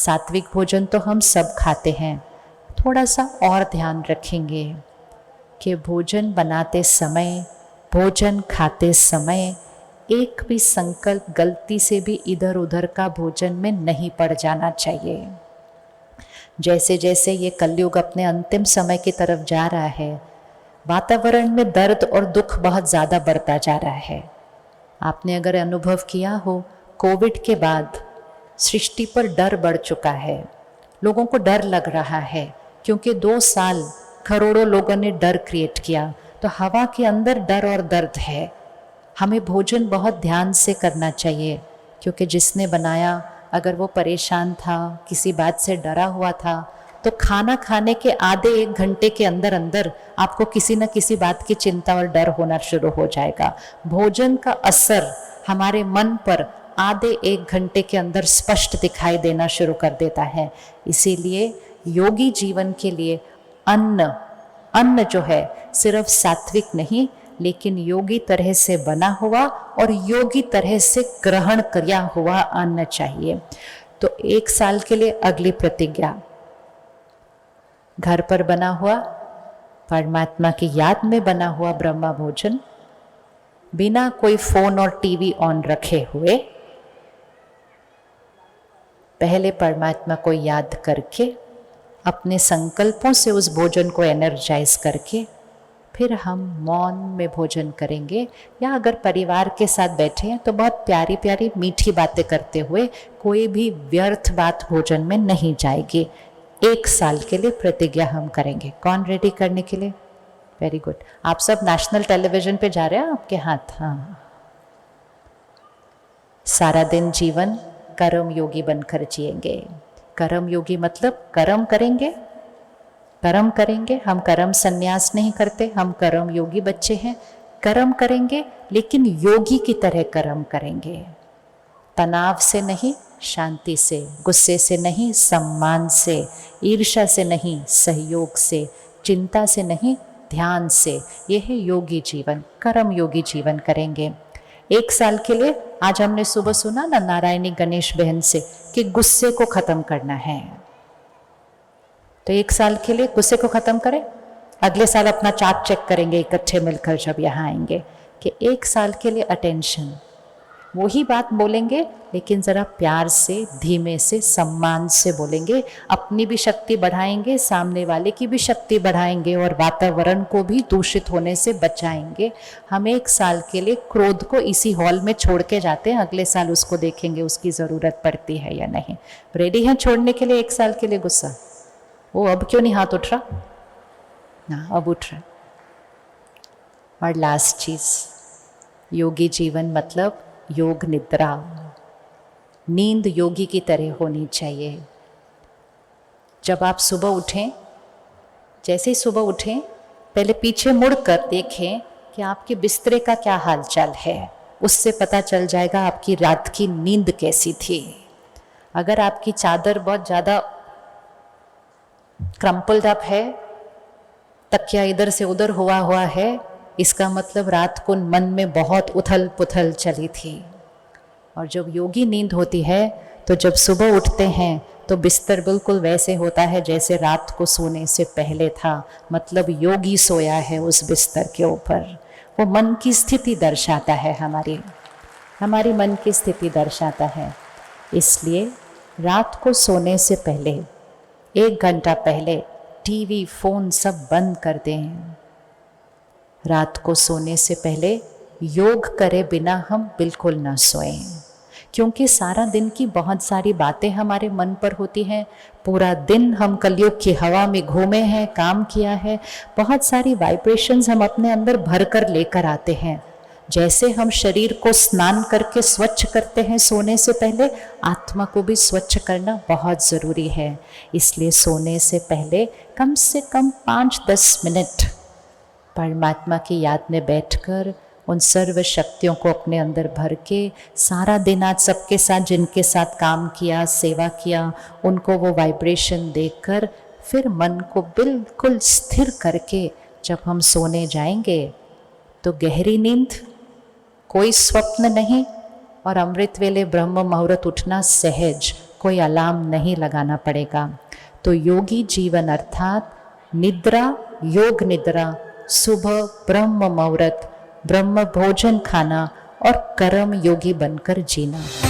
सात्विक भोजन तो हम सब खाते हैं, थोड़ा सा और ध्यान रखेंगे कि भोजन बनाते समय, भोजन खाते समय एक भी संकल्प गलती से भी इधर उधर का भोजन में नहीं पड़ जाना चाहिए। जैसे जैसे ये कलयुग अपने अंतिम समय की तरफ जा रहा है, वातावरण में दर्द और दुख बहुत ज़्यादा बढ़ता जा रहा है। आपने अगर अनुभव किया हो, कोविड के बाद सृष्टि पर डर बढ़ चुका है, लोगों को डर लग रहा है, क्योंकि 2 साल करोड़ों लोगों ने डर क्रिएट किया। तो हवा के अंदर डर और दर्द है। हमें भोजन बहुत ध्यान से करना चाहिए, क्योंकि जिसने बनाया अगर वो परेशान था, किसी बात से डरा हुआ था, तो खाना खाने के आधे 1 घंटे के अंदर अंदर आपको किसी न किसी बात की चिंता और डर होना शुरू हो जाएगा। भोजन का असर हमारे मन पर आधे 1 घंटे के अंदर स्पष्ट दिखाई देना शुरू कर देता है। इसीलिए योगी जीवन के लिए अन्न जो है सिर्फ सात्विक नहीं, लेकिन योगी तरह से बना हुआ और योगी तरह से ग्रहण किया हुआ अन्न चाहिए। तो 1 साल के लिए अगली प्रतिज्ञा, घर पर बना हुआ, परमात्मा की याद में बना हुआ ब्रह्मा भोजन, बिना कोई फोन और टीवी ऑन रखे हुए, पहले परमात्मा को याद करके अपने संकल्पों से उस भोजन को एनर्जाइज करके फिर हम मौन में भोजन करेंगे। या अगर परिवार के साथ बैठे हैं तो बहुत प्यारी प्यारी मीठी बातें करते हुए, कोई भी व्यर्थ बात भोजन में नहीं जाएगी। 1 साल के लिए प्रतिज्ञा हम करेंगे। कौन रेडी करने के लिए? Very good. आप सब नेशनल टेलीविजन पे जा रहे हैं, आपके हाथ? हाँ। सारा दिन जीवन कर्म योगी बनकर जिएंगे। कर्म योगी मतलब कर्म करेंगे, कर्म करेंगे। हम कर्म संन्यास नहीं करते, हम कर्म योगी बच्चे हैं। कर्म करेंगे लेकिन योगी की तरह कर्म करेंगे। तनाव से नहीं, शांति से, गुस्से से नहीं, सम्मान से, ईर्ष्या से नहीं, सहयोग से, चिंता से नहीं, ध्यान से। यह है योगी जीवन। कर्म योगी जीवन करेंगे 1 साल के लिए। आज हमने सुबह सुना ना नारायणी गणेश बहन से कि गुस्से को खत्म करना है। तो 1 साल के लिए गुस्से को खत्म करें। अगले साल अपना चार्ट चेक करेंगे इकट्ठे मिलकर जब यहाँ आएंगे कि 1 साल के लिए अटेंशन, वही बात बोलेंगे लेकिन ज़रा प्यार से, धीमे से, सम्मान से बोलेंगे। अपनी भी शक्ति बढ़ाएंगे, सामने वाले की भी शक्ति बढ़ाएंगे और वातावरण को भी दूषित होने से बचाएंगे। हम 1 साल के लिए क्रोध को इसी हॉल में छोड़ के जाते हैं, अगले साल उसको देखेंगे उसकी ज़रूरत पड़ती है या नहीं। रेडी हैं छोड़ने के लिए 1 साल के लिए गुस्सा? वो अब क्यों नहीं हाथ उठ रहा? ना, अब उठ रहा। और लास्ट चीज़, योगी जीवन मतलब योग निद्रा। नींद योगी की तरह होनी चाहिए। जब आप सुबह उठें, जैसे ही सुबह उठें, पहले पीछे मुड़कर देखें कि आपके बिस्तरे का क्या हालचाल है। उससे पता चल जाएगा आपकी रात की नींद कैसी थी। अगर आपकी चादर बहुत ज़्यादा क्रम्पल्ड अप है, तकिया इधर से उधर हुआ है, इसका मतलब रात को मन में बहुत उथल पुथल चली थी। और जब योगी नींद होती है तो जब सुबह उठते हैं तो बिस्तर बिल्कुल वैसे होता है जैसे रात को सोने से पहले था। मतलब योगी सोया है उस बिस्तर के ऊपर। वो मन की स्थिति दर्शाता है, हमारी मन की स्थिति दर्शाता है। इसलिए रात को सोने से पहले 1 घंटा पहले टीवी, फोन सब बंद कर दें। रात को सोने से पहले योग करे बिना हम बिल्कुल ना सोएं, क्योंकि सारा दिन की बहुत सारी बातें हमारे मन पर होती हैं। पूरा दिन हम कलयुग की हवा में घूमे हैं, काम किया है, बहुत सारी वाइब्रेशंस हम अपने अंदर भर कर लेकर आते हैं। जैसे हम शरीर को स्नान करके स्वच्छ करते हैं सोने से पहले, आत्मा को भी स्वच्छ करना बहुत ज़रूरी है। इसलिए सोने से पहले कम से कम 5-10 मिनट परमात्मा की याद में बैठकर उन सर्व शक्तियों को अपने अंदर भर के, सारा दिन आज सबके साथ जिनके साथ काम किया, सेवा किया, उनको वो वाइब्रेशन देकर फिर मन को बिल्कुल स्थिर करके जब हम सोने जाएंगे तो गहरी नींद, कोई स्वप्न नहीं, और अमृत वेले ब्रह्म मुहूर्त उठना सहज, कोई अलार्म नहीं लगाना पड़ेगा। तो योगी जीवन अर्थात निद्रा, योग निद्रा, सुबह ब्रह्म मुहूर्त, ब्रह्म भोजन खाना और कर्म योगी बनकर जीना।